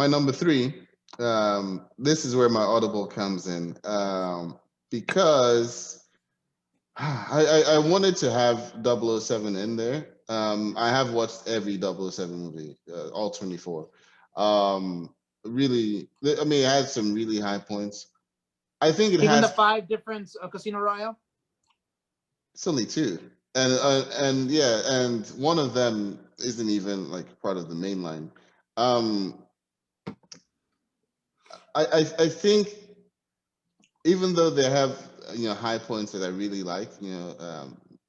my number three, this is where my audible comes in, because I wanted to have 007 in there. I have watched every 007 movie, all 24. Really, I mean, it had some really high points. I think it Even has. the 5 different Casino Royale. It's only two, and yeah, and one of them isn't even like part of the main line. Um, I think even though they have high points that I really like,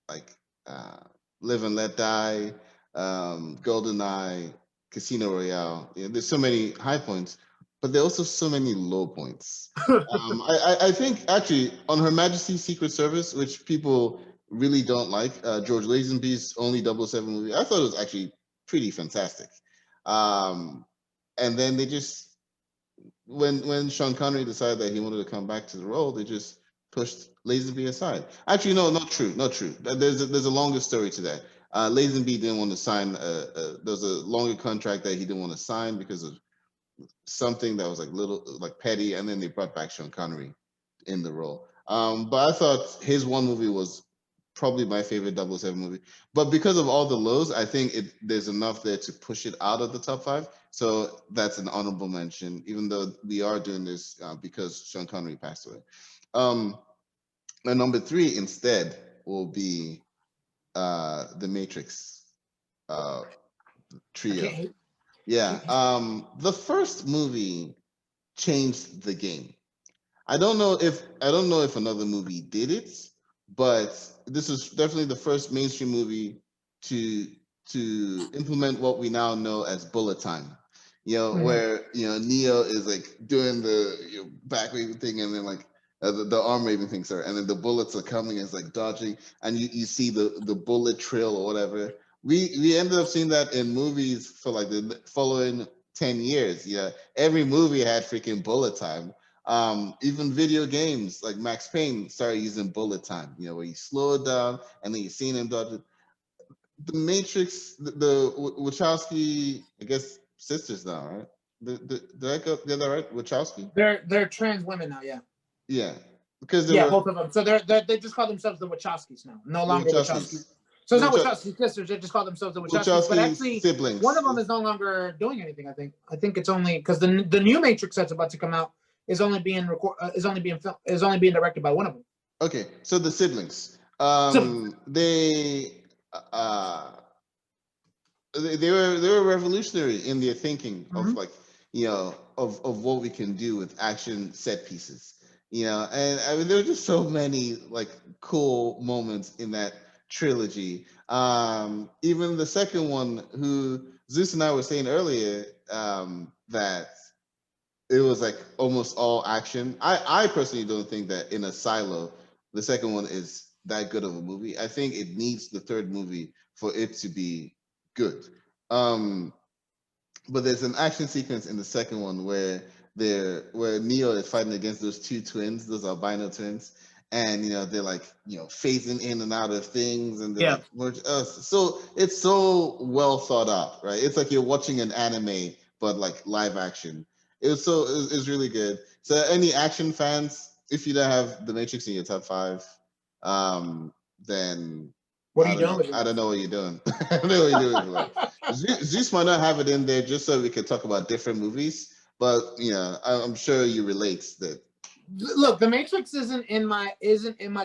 like uh, Live and Let Die, GoldenEye, Casino Royale. There's so many high points, but there are also so many low points. I think actually on Her Majesty's Secret Service, which people really don't like, George Lazenby's only 007 movie, I thought it was actually pretty fantastic. Um, and then they just when Sean Connery decided that he wanted to come back to the role, they just pushed Lazenby aside. Actually, no, not true, not true. There's a longer story to that. Lazenby didn't want to sign. There's a longer contract that he didn't want to sign because of something that was like little, like petty, and then they brought back Sean Connery in the role. But I thought his one movie was probably my favorite 007 movie. But because of all the lows, I think there's enough there to push it out of the top five. So that's an honorable mention, even though we are doing this because Sean Connery passed away. My number three instead will be the Matrix trio. Okay. Yeah. The first movie changed the game. I don't know if another movie did it, but this is definitely the first mainstream movie to implement what we now know as bullet time. Where Neo is like doing the back waving thing, and then like the arm waving thing, sorry, and then the bullets are coming, and it's like dodging, and you see the bullet trail or whatever. We ended up seeing that in movies for like the following 10 years. Yeah, every movie had freaking bullet time. Even video games like Max Payne started using bullet time, where you slow it down and then you see him dodge it. The Matrix, the Wachowski, I guess sisters now, right? Did I get that right? Wachowski? They're trans women now, yeah. Yeah, because both of them. So they just call themselves the Wachowskis now, no longer Wachowski. So it's not Wachowski sisters; they just call themselves the Wachowskis. But actually, siblings. One of them is no longer doing anything. I think it's only because the new Matrix that's about to come out is only being directed by one of them. Okay, so the siblings, they were revolutionary in their thinking of like of what we can do with action set pieces. And I mean there were just so many like cool moments in that trilogy. Even the second one, who Zeus and I were saying earlier, that it was like almost all action. I personally don't think that in a silo, the second one is that good of a movie. I think it needs the third movie for it to be good. But there's an action sequence in the second one where Neo is fighting against those two twins, those albino twins, and they're like phasing in and out of things, and they're like so it's so well thought out, right? It's like you're watching an anime but like live action. It's really good. So any action fans, if you don't have The Matrix in your top five, then what are you doing? I don't know what you're doing. I don't know what you're doing. Like, Zeus might not have it in there just so we can talk about different movies, but I'm sure you relate that. Look, The Matrix isn't in my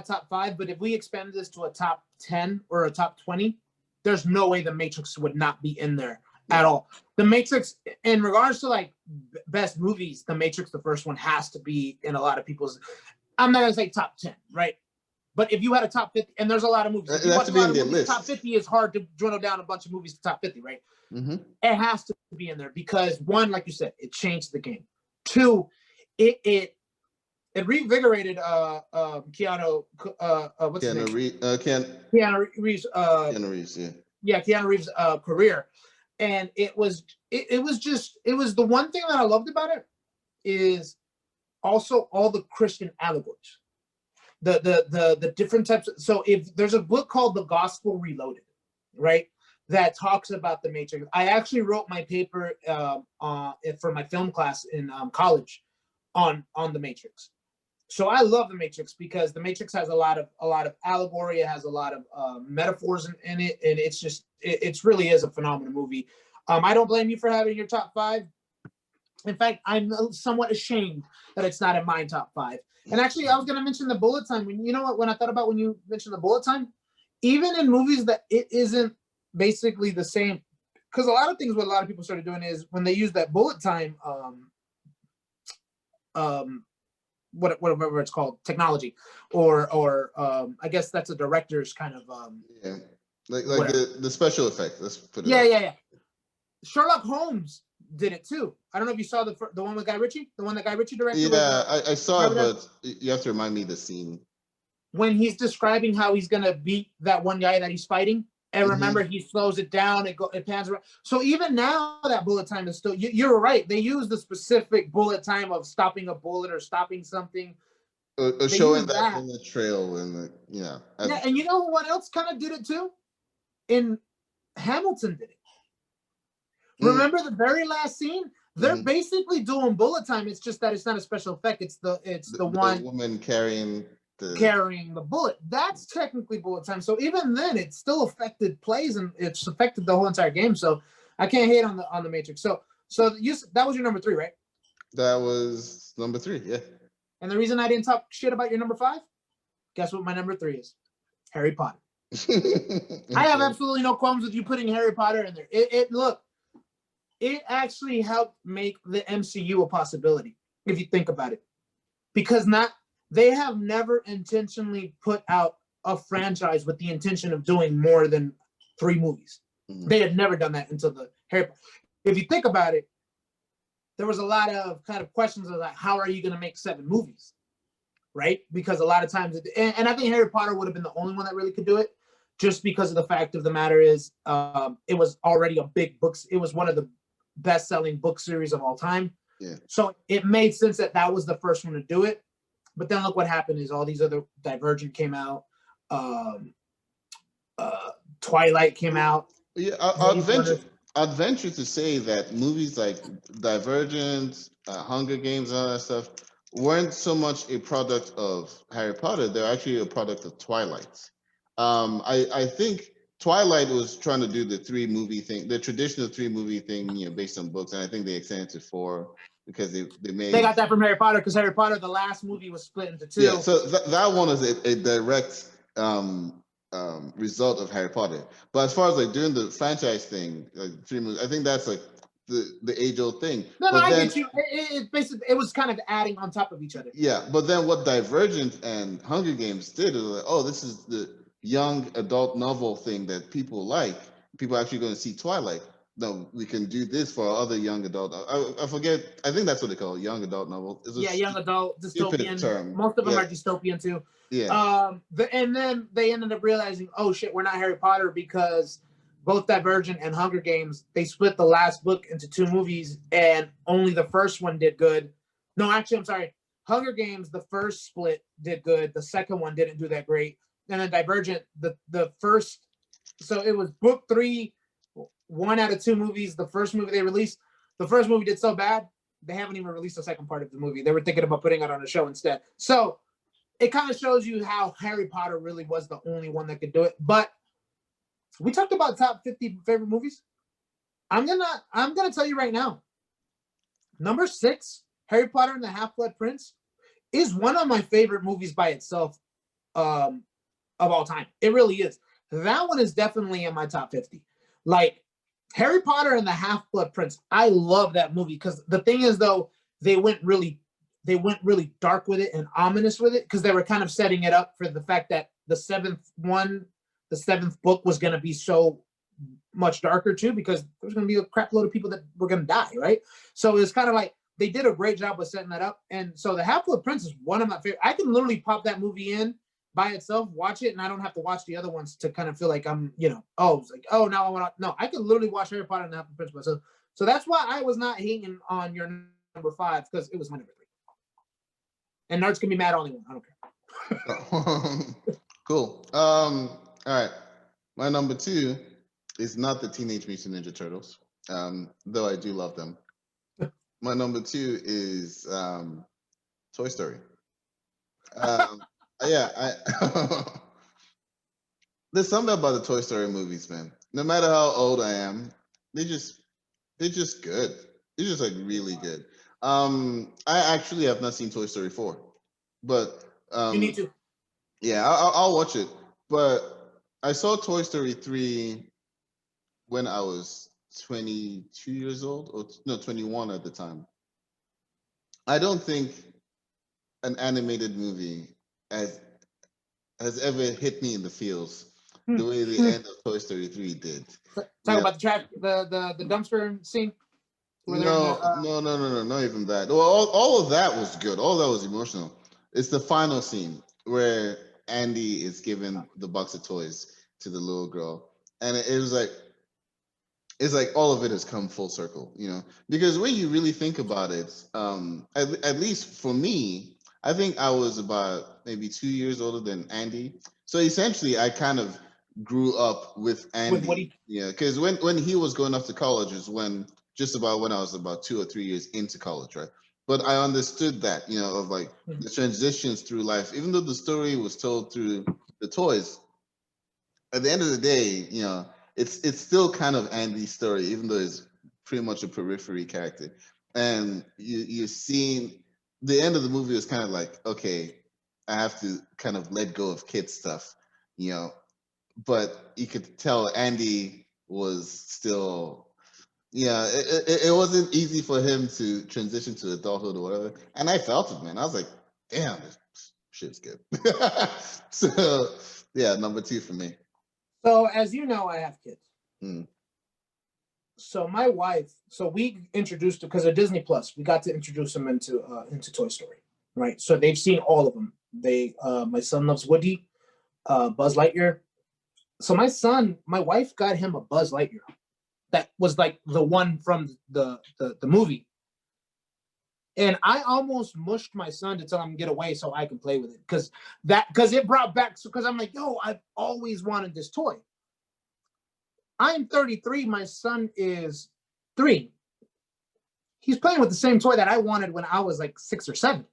top five, but if we expand this to a top 10 or a top 20, there's no way The Matrix would not be in there at all. The Matrix, in regards to like best movies, The Matrix, the first one, has to be in a lot of people's. I'm not gonna say top 10, right? But if you had a top 50, and there's a lot of movies, if you watch a lot of movies, top 50 is hard to dwindle down a bunch of movies to top 50, right? Mm-hmm. It has to be in there because one, like you said, it changed the game. Two, it revigorated Keanu. What's his name? Keanu Reeves. Keanu Reeves, yeah. Yeah, Keanu Reeves' career, and it was the one thing that I loved about it is also all the Christian allegories. The different types of, so if there's a book called The Gospel Reloaded, right? that talks about the Matrix. I actually wrote my paper for my film class in college on the Matrix. So I love the Matrix because the Matrix has a lot of allegory. It has a lot of metaphors in it, and it really is a phenomenal movie. I don't blame you for having your top 5. In fact, I'm somewhat ashamed that it's not in my top 5. And actually, I was going to mention the bullet time. You know what? When I thought about when you mentioned the bullet time, even in movies that it isn't basically the same, because a lot of things what a lot of people started doing is when they use that bullet time, whatever it's called, technology, or I guess that's a director's kind of yeah, like the special effect. Let's put it. Yeah. Sherlock Holmes did it too. I don't know if you saw the one with Guy Ritchie, the one that Guy Ritchie directed. Yeah, I saw it, but you have to remind me the scene. When he's describing how he's gonna beat that one guy that he's fighting, and remember he slows it down, it pans around. So even now that bullet time is still, you're right. They use the specific bullet time of stopping a bullet or stopping something. Or showing that in the trail and yeah. And you know what else kind of did it too? In Hamilton did it. Remember the very last scene? They're basically doing bullet time. It's just that it's not a special effect. It's the one woman carrying the bullet. That's technically bullet time. So even then, it still affected plays and it's affected the whole entire game. So I can't hate on the Matrix. So that was your number 3, right? That was number 3, yeah. And the reason I didn't talk shit about your number 5, guess what my number 3 is? Harry Potter. I have absolutely no qualms with you putting Harry Potter in there. It actually helped make the MCU a possibility, if you think about it. Because they have never intentionally put out a franchise with the intention of doing more than 3 movies. They had never done that until the Harry Potter. If you think about it, there was a lot of kind of questions of like, how are you going to make 7 movies? Right? Because a lot of times, and I think Harry Potter would have been the only one that really could do it, just because of the fact of the matter is, it was already a big book. It was one of the best-selling book series of all time. Yeah. So it made sense that was the first one to do it. But then look what happened is all these other Divergent came out. Twilight came out. Yeah, I'd venture to say that movies like Divergent, Hunger Games, and all that stuff weren't so much a product of Harry Potter. They're actually a product of Twilight. I think Twilight was trying to do the 3-movie thing, the traditional 3-movie thing, based on books, and I think they extended to 4 because they got that from Harry Potter because Harry Potter, the last movie was split into 2. Yeah, so that one is a direct result of Harry Potter. But as far as like doing the franchise thing, like 3 movies, I think that's like the age-old thing. No, I get you. It basically it was kind of adding on top of each other. Yeah, but then what Divergent and Hunger Games did is like, oh, this is the young adult novel thing that people like. People are actually going to see Twilight. No, we can do this for other young adult. I forget. I think that's what they call it, young adult novel. Young adult dystopian. Term. Most of them are dystopian too. Yeah. And then they ended up realizing, oh shit, we're not Harry Potter because both Divergent and Hunger Games, they split the last book into 2 movies, and only the first one did good. No, actually, I'm sorry. Hunger Games, the first split did good. The second one didn't do that great. And then Divergent, the first, so it was book 3, 1 out of 2 movies. The first movie they released, the first movie did so bad, they haven't even released the second part of the movie. They were thinking about putting it on a show instead. So it kind of shows you how Harry Potter really was the only one that could do it. But we talked about top 50 favorite movies. I'm gonna tell you right now, number 6, Harry Potter and the Half-Blood Prince, is one of my favorite movies by itself. Of all time. It really is. That one is definitely in my top 50. Like Harry Potter and the Half-Blood Prince. I love that movie because the thing is though, they went really dark with it and ominous with it because they were kind of setting it up for the fact that the 7th book was going to be so much darker too because there's going to be a crap load of people that were going to die, right? So it's kind of like they did a great job with setting that up. And so the Half-Blood Prince is one of my favorite. I can literally pop that movie in by itself, watch it, and I don't have to watch the other ones to kind of feel like I'm, now I want to. No, I can literally watch Harry Potter and the Half-Blood Prince myself. So that's why I was not hating on your number 5 because it was my number 3. And nerds can be mad all they want. I don't care. Cool. All right. My number 2 is not the Teenage Mutant Ninja Turtles, though I do love them. My number two is Toy Story. Um, yeah, there's something about the Toy Story movies, man. No matter how old I am, they just they're just good. They're just like really good. I actually have not seen Toy Story 4, but You need to. yeah, I'll watch it. But I saw Toy Story 3 when I was 22 years old, or no, 21 at the time. I don't think an animated movie has has ever hit me in the feels the way the end of Toy Story 3 did. Talk Yeah. about the trash, the dumpster scene. Where they're in No, the, no, not even that. Well, all of that was good. All that was emotional. It's the final scene where Andy is giving the box of toys to the little girl, and it was like it's like all of it has come full circle, you know. Because when you really think about it, at least for me, I think I was about maybe 2 years older than Andy. So essentially, I kind of grew up with with Andy, Woody. yeah. Because when he was going off to college is when just about when I was about 2 or 3 years into college, right? But I understood that, you know, of like the transitions through life, even though the story was told through the toys, at the end of the day, you know, it's still kind of Andy's story, even though it's pretty much a periphery character. And you're seeing the end of the movie is kind of like, okay, I have to kind of let go of kid stuff, you know. But you could tell Andy was still, yeah, it wasn't easy for him to transition to adulthood or whatever. And I felt it, man. I was like, damn, this shit's good. So yeah, number two for me. So as you know, I have kids. Mm. So my wife, so we introduced because of Disney Plus, we got to introduce them into Toy Story, right? So they've seen all of them. My son loves Woody, Buzz Lightyear. So my wife got him a Buzz Lightyear that was like the one from the movie. And I almost mushed my son to tell him to get away so I can play with it because it brought back, because I'm like, yo, I've always wanted this toy. I'm 33. My son is 3. He's playing with the same toy that I wanted when I was like 6 or 7.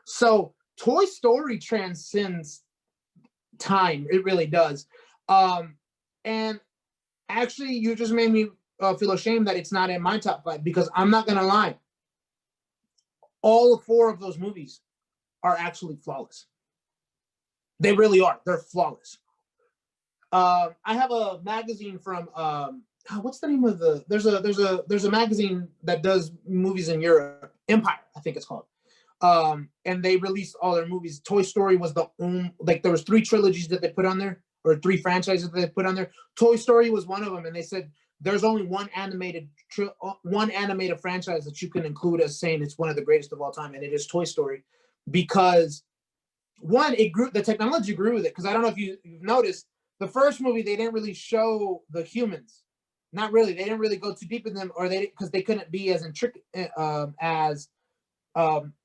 So Toy Story transcends time. It really does. And actually, you just made me feel ashamed that it's not in my top 5, because I'm not going to lie. All 4 of those movies are actually flawless. They really are. They're flawless. I have a magazine from what's the name of there's a magazine that does movies in Europe, Empire, I think it's called. And they released all their movies. Toy Story was there was 3 trilogies that they put on there, or 3 franchises that they put on there. Toy Story was one of them, and they said there's only one animated franchise that you can include as saying it's one of the greatest of all time, and it is Toy Story, because one, it grew, the technology grew with it. Because I don't know if you've noticed, the first movie they didn't really show the humans, not really. They didn't really go too deep in them, or because they couldn't be as intricate as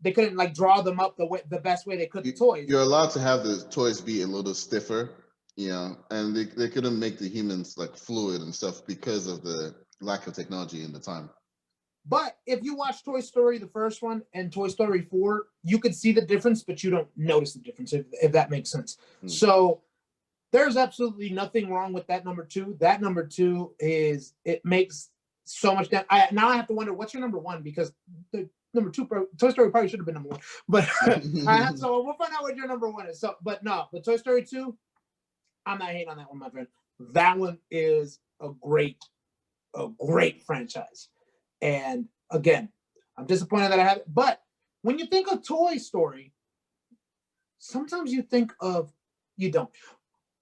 they couldn't like draw them up the best way they could the toys. You're allowed to have the toys be a little stiffer, you know, and they couldn't make the humans like fluid and stuff because of the lack of technology in the time. But if you watch Toy Story, the first one, and Toy Story 4, you could see the difference, but you don't notice the difference, if that makes sense. So there's absolutely nothing wrong with that number 2. That number 2 it makes so much now I have to wonder, what's your number 1? Because the number 2, Toy Story probably should have been number 1. But so we'll find out what your number 1 is. So, but Toy Story 2, I'm not hating on that one, my friend. That one is a great franchise. And again, I'm disappointed that I have it. But when you think of Toy Story, sometimes you don't.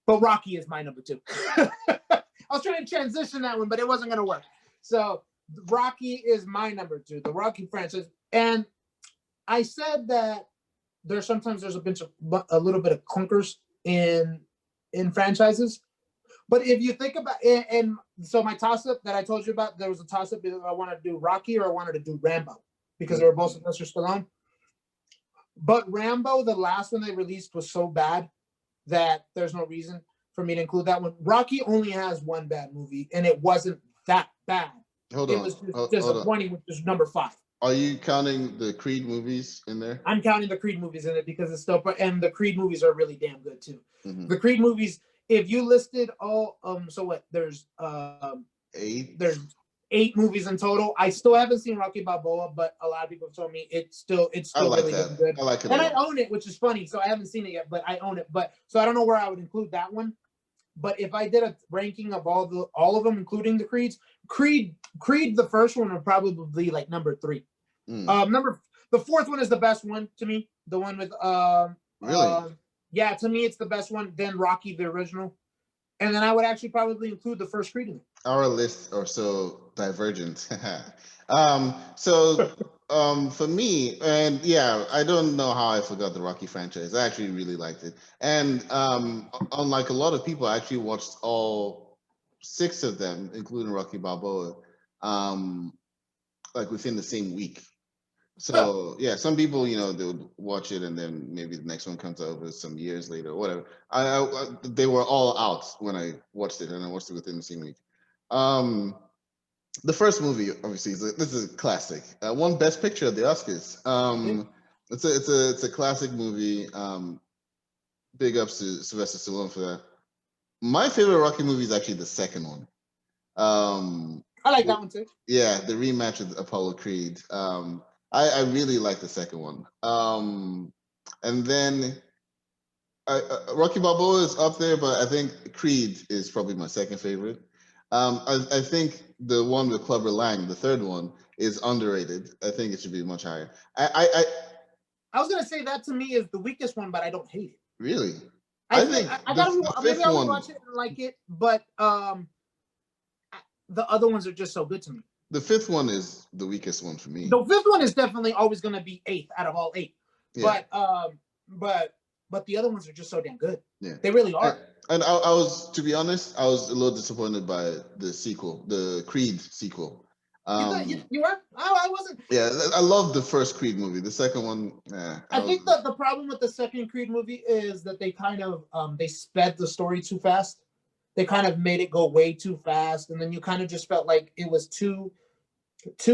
But Rocky is my number 2. I was trying to transition that one, but it wasn't going to work. So Rocky is my number 2, the Rocky franchise. And I said that there's a little bit of clunkers in franchises. But if you think about it, and so my toss-up that I told you about, there was a toss-up if I wanted to do Rocky or I wanted to do Rambo, because they were both Sylvester Stallone. But Rambo, the last one they released, was so bad that there's no reason. for me to include that one. Rocky only has one bad movie, and it wasn't that bad. Hold It on. was just Hold on. disappointing, which is number 5. Are you counting the Creed movies in there? I'm counting the Creed movies in it because it's still, and the Creed movies are really damn good too. Mhm. The Creed movies, if you listed all, so what? There's 8. there's 8 movies in total. I still haven't seen Rocky Balboa, but a lot of people have told me it's still I like really that. damn good. I like it And a I lot. own it, which is funny. So I haven't seen it yet, but I own it. But so I don't know where I would include that one. But if I did a ranking of all of them, including the Creeds, Creed the first one would probably be like number 3. The 4th one is the best one to me. The one with Really? yeah, to me it's the best one. Then Rocky the original, and then I would actually probably include the first Creed in it. Our lists are so divergent. For me, and yeah, I don't know how I forgot the Rocky franchise. I actually really liked it, and unlike a lot of people, I actually watched all 6 of them, including Rocky Balboa, like within the same week. So yeah, some people, they would watch it and then maybe the next one comes over some years later or whatever. They were all out when I watched it, and I watched it within the same week. Um, the first movie, obviously, this is a classic. Won Best Picture at the Oscars. It's a classic movie. Big ups to Sylvester Stallone for that. My favorite Rocky movie is actually the second one. I like that one too. Yeah, the rematch with Apollo Creed. I really like the second one. And then Rocky Balboa is up there, but I think Creed is probably my second favorite. I think the one with Clubber Lang, the third one, is underrated. I think it should be much higher. I was gonna say that to me is the weakest one, but I don't hate it. Really? I think I gotta maybe I'll watch it and like it, but the other ones are just so good to me. The 5th one is the weakest one for me. The 5th one is definitely always gonna be 8th out of all 8. Yeah. But the other ones are just so damn good. Yeah, they really are. And I was, to be honest, I was a little disappointed by the sequel, the Creed sequel. You were? I wasn't. Yeah, I love the first Creed movie. The second one, I think that the problem with the second Creed movie is that they kind of they sped the story too fast. They kind of made it go way too fast, and then you kind of just felt like it was too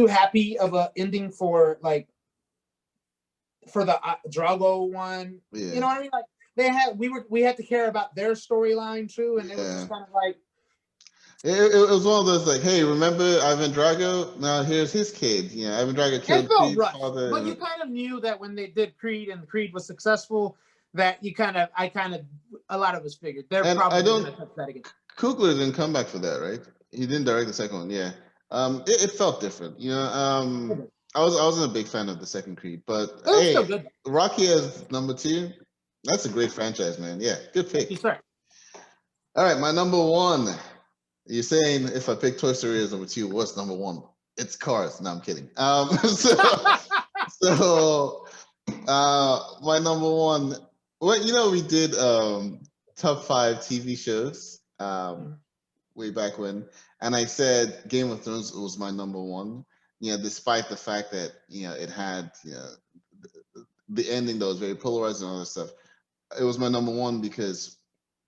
happy of a ending for the Drago one. Yeah. You know what I mean? Like we had to care about their storyline too, and it was just kind of like it was one of those like, hey, remember Ivan Drago? Now here's his kid. Ivan Drago killed Creed's father. But you kind of knew that when they did Creed and Creed was successful, that a lot of us figured they're probably going to touch that again. Coogler didn't come back for that, right? He didn't direct the second one. Yeah, it felt different. I wasn't a big fan of the second Creed, but hey, still good. Rocky as number 2. That's a great franchise, man. Yeah, good pick. Yes, sir. All right, my number 1. You're saying if I pick Toy Story as number 2, what's number 1? It's Cars. No, I'm kidding. My number 1. Well, we did top 5 TV shows way back when, and I said Game of Thrones was my number 1. Despite the fact that it had the ending that was very polarized and all that stuff, it was my number 1 because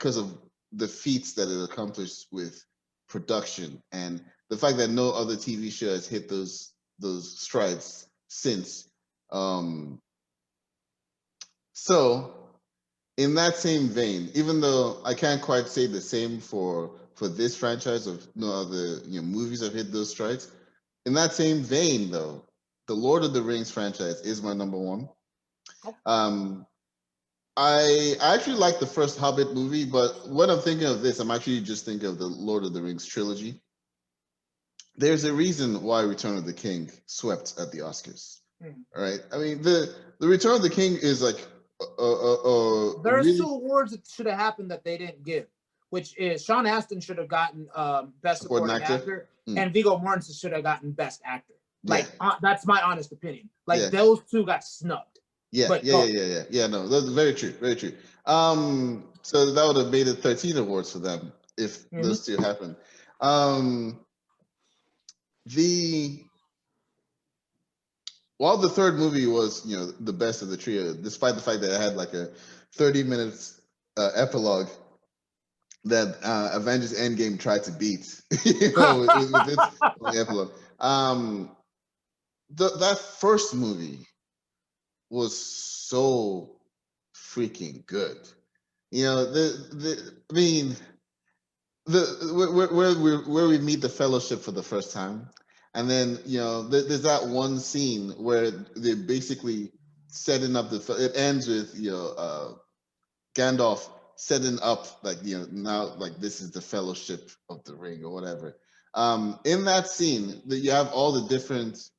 of the feats that it accomplished with production and the fact that no other TV show has hit those strides since. So in that same vein, even though I can't quite say the same for this franchise of no other movies have hit those strides, in that same vein though, the Lord of the Rings franchise is my number 1. I actually like the first Hobbit movie, but when I'm thinking of this, I'm actually just thinking of the Lord of the Rings trilogy. There's a reason why Return of the King swept at the Oscars, right? I mean, the Return of the King is like there's really 2 awards that should have happened that they didn't give, which is Sean Astin should have gotten Best Supporting Actor, and Viggo Mortensen should have gotten Best Actor. Like that's my honest opinion. Like those 2 got snubbed. Yeah. No, that's very true. Very true. So that would have made it 13 awards for them if those 2 happened. While the third movie was, the best of the trio, despite the fact that it had like a 30 minutes epilogue, that Avengers Endgame tried to beat, you know, with its epilogue. That first movie was so freaking good. You know, I mean, where we meet the Fellowship for the first time, and then you know, there's that one scene where they're basically setting up it ends with Gandalf setting up like now like this is the Fellowship of the Ring or whatever. In that scene, that you have all the different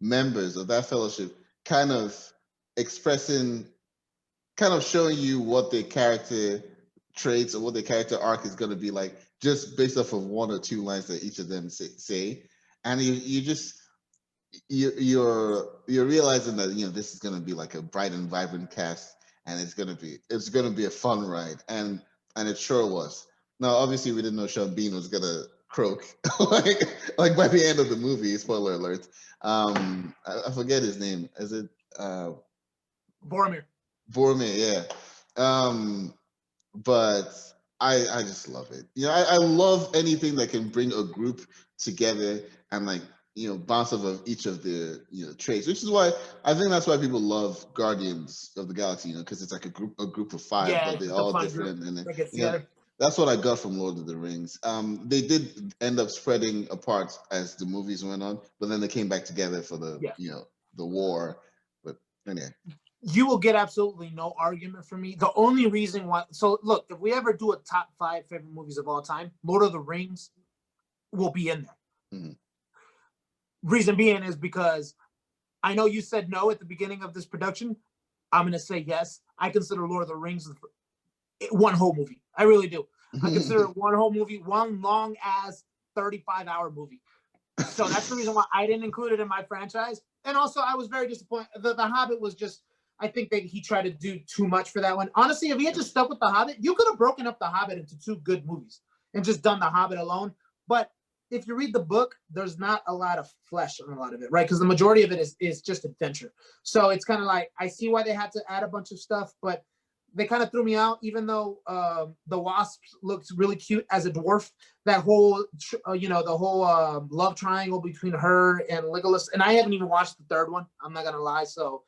members of that Fellowship kind of expressing, kind of showing you what their character traits or what their character arc is going to be like, just based off of one or two lines that each of them say. And you just you're realizing that this is going to be like a bright and vibrant cast, and it's going to be a fun ride, and it sure was. Now obviously we didn't know Sean Bean was going to croak like by the end of the movie. Spoiler alert. I forget his name. Is it Boromir? Boromir, yeah. But I just love it. I love anything that can bring a group together and like bounce off of each of the traits, which is why I think that's why people love Guardians of the Galaxy, because it's like a group of five, Yeah, but they're it's a all fun different, group and that gets you know together. that's what I got from Lord of the Rings. They did end up spreading apart as the movies went on, but then they came back together for the Yeah. the war. But anyway. You will get absolutely no argument from me. The only reason why, so look, if we ever do a top 5 favorite movies of all time, Lord of the Rings will be in there. Mm-hmm. Reason being is because I know you said no at the beginning of this production. I'm going to say yes. I consider Lord of the Rings one whole movie. I really do. I consider it one whole movie, one long ass 35-hour movie. So that's the reason why I didn't include it in my franchise. And also, I was very disappointed. The Hobbit was just, I think that he tried to do too much for that one. Honestly, if he had just stuck with The Hobbit, you could have broken up The Hobbit into 2 good movies and just done The Hobbit alone. But if you read the book, there's not a lot of flesh on a lot of it, right? Because the majority of it is just adventure. So it's kind of like, I see why they had to add a bunch of stuff, but they kind of threw me out, even though the Wasp looks really cute as a dwarf. That whole, the whole love triangle between her and Legolas. And I haven't even watched the 3rd one. I'm not going to lie. So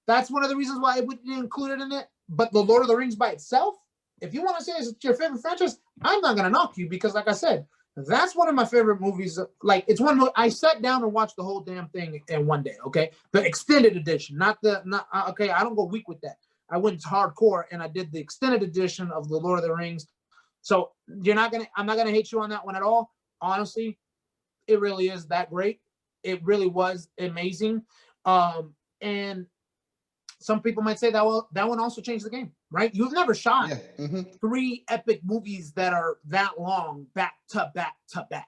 that's one of the reasons why I wouldn't include it in it. But the Lord of the Rings by itself, if you want to say it's your favorite franchise, I'm not going to knock you, because like I said, that's one of my favorite movies. Like, it's one I sat down and watched the whole damn thing in one day. Okay. The extended edition, okay. I don't go weak with that. I went hardcore and I did the extended edition of the Lord of the Rings. So I'm not gonna hate you on that one at all. Honestly, it really is that great. It really was amazing. And some people might say that one also changed the game, right? You've never shot 3 epic movies that are that long back to back to back.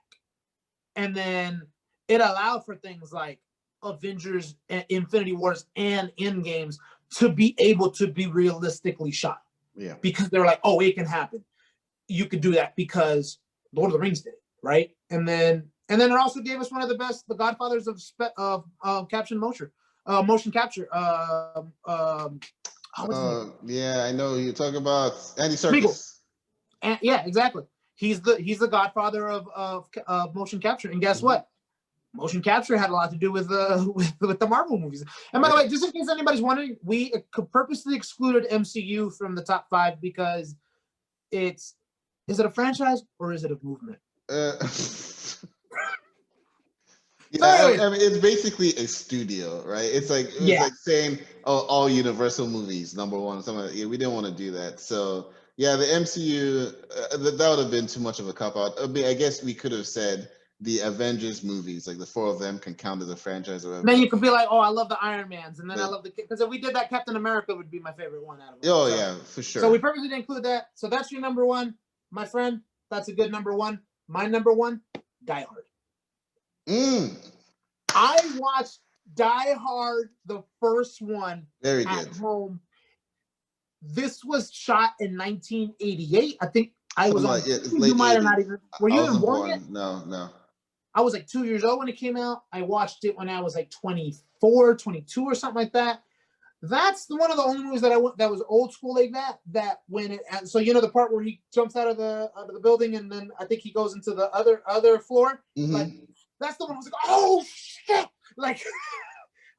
And then it allowed for things like Avengers, Infinity Wars, and Endgames to be able to be realistically shot. Yeah. Because they're like, oh, it can happen. You could do that because Lord of the Rings did, right? And then it also gave us one of the godfathers of motion capture. Yeah, I know you're talking about Andy Serkis. And yeah, exactly. He's the godfather of motion capture. And guess what? Motion capture had a lot to do with the Marvel movies. And by the way, just in case anybody's wondering, we purposely excluded MCU from the top 5 because is it a franchise or is it a movement? I mean, it's basically a studio, right? It's like saying, oh, all Universal movies, number 1. Something like, we didn't want to do that. So yeah, the MCU, that would have been too much of a cop out. I guess we could have said the Avengers movies, like the 4 of them, can count as a franchise or whatever. Then you could be like, oh, I love the Iron Mans, and then I love because if we did that, Captain America would be my favorite one out of them. Oh, so, yeah, for sure. So we purposely didn't include that. So that's your number 1, my friend. That's a good number 1. My number 1, Die Hard. I watched Die Hard, the first one, at home. This was shot in 1988. I think I was on. You might have not even. Were you even born yet? No. I was like 2 years old when it came out. I watched it when I was like 24, 22 or something like that. That's one of the only movies that I went that was old school like that. That when it so the part where he jumps out of the building and then I think he goes into the other floor. Like that's the one I was like, oh shit! Like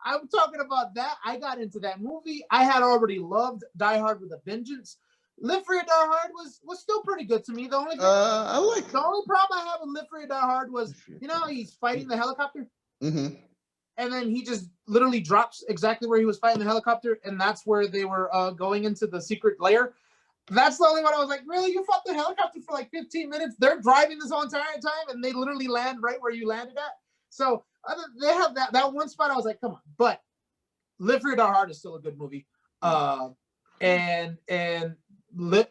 I'm talking about that. I got into that movie. I had already loved Die Hard with a Vengeance. Live Free or Die Hard was still pretty good to me. The only the only problem I have with Live Free or Die Hard was he's fighting the helicopter. And then he just literally drops exactly where he was fighting the helicopter, and that's where they were going into the secret lair. That's the only one I was like, really? You fought the helicopter for like 15 minutes? They're driving this whole entire time, and they literally land right where you landed at. So they have that one spot. I was like, come on. But Live Free or Die Hard is still a good movie. And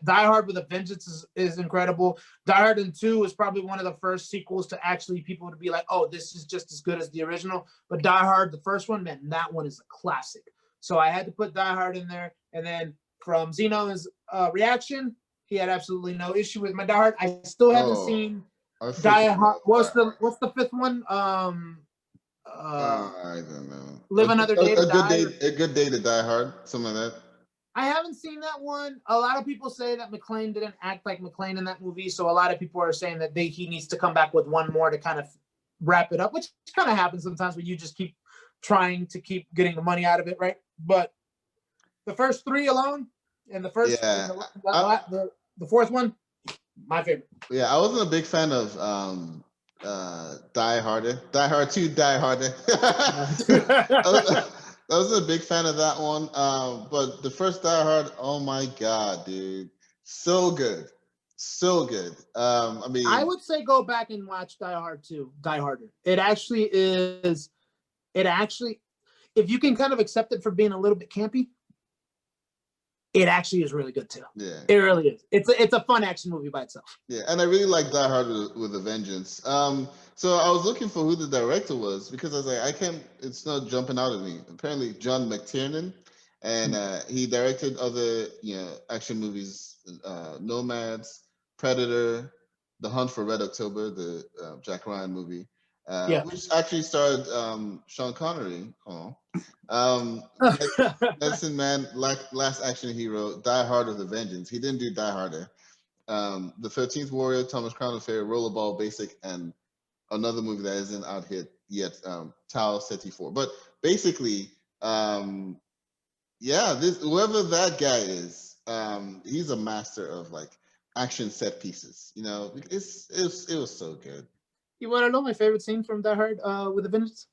Die Hard with a Vengeance is incredible. Die Hard and 2 is probably one of the first sequels to actually people to be like, oh, this is just as good as the original. But Die Hard, the first one, man, that one is a classic. So I had to put Die Hard in there. And then from Zeno's reaction, he had absolutely no issue with my Die Hard. I still haven't seen Die Hard. What's the fifth one? I don't know. Live Another Day to Die. A Good Day to Die Hard, something like that. I haven't seen that one. A lot of people say that McClane didn't act like McClane in that movie, so a lot of people are saying that he needs to come back with one more to kind of wrap it up, which kind of happens sometimes when you just keep trying to keep getting the money out of it, right? But the first three alone, and the first, the fourth one, my favorite. Yeah, I wasn't a big fan of Die Harder. Die Hard 2, Die Harder. I wasn't a big fan of that one, but the first Die Hard, oh my god, dude, so good, so good. I mean, I would say go back and watch Die Hard 2, Die Harder. It actually is. It actually, if you can kind of accept it for being a little bit campy, it actually is really good too. Yeah, it really is. It's a fun action movie by itself. Yeah, and I really like Die Hard with a Vengeance. So I was looking for who the director was because I was like, it's not jumping out at me. Apparently, John McTiernan, and he directed other action movies, Nomads, Predator, The Hunt for Red October, the Jack Ryan movie, which actually starred Sean Connery. Medicine Man, Last Action Hero, Die Hard with a Vengeance. He didn't do Die Harder. The 13th Warrior, Thomas Crown Affair, Rollerball Basic, and another movie that isn't out here yet, Tau Ceti 4. But basically, whoever that guy is, he's a master of like action set pieces. It was so good. You want to know my favorite scene from Die Hard with a Vengeance?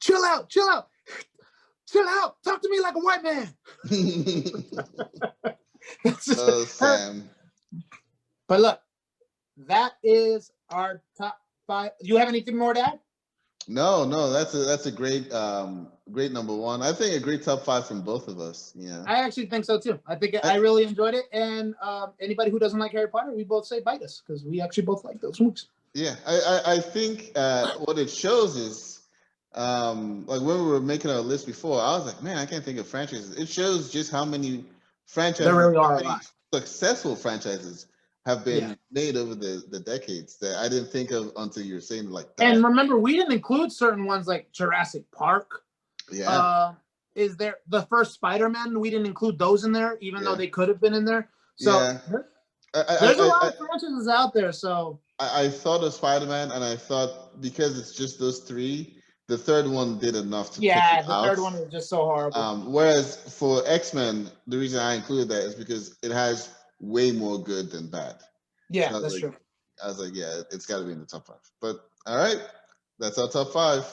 Chill out. Talk to me like a white man. Sam. But look, that is our top 5. You have anything more to add? No, that's a great number one. I think a great top 5 from both of us. Yeah, I actually think so too. I think I really enjoyed it, and anybody who doesn't like Harry Potter, we both say bite us because we actually both like those movies. Yeah, I think what it shows is like when we were making our list before, I was like, man, I can't think of franchises. It shows just how many franchises, there really are a lot. Successful franchises have been made over the decades that I didn't think of until you were saying like that. And remember, we didn't include certain ones like Jurassic Park. Yeah. Is there the first Spider-Man? We didn't include those in there, even though they could have been in there. So there's a lot of franchises out there. So I thought of Spider-Man, and I thought because it's just those 3, the third one did enough to third one was just so horrible. Whereas for X-Men, the reason I included that is because it has way more good than bad. Yeah, so that's true. I was like, yeah, it's got to be in the top 5. But all right, that's our top 5.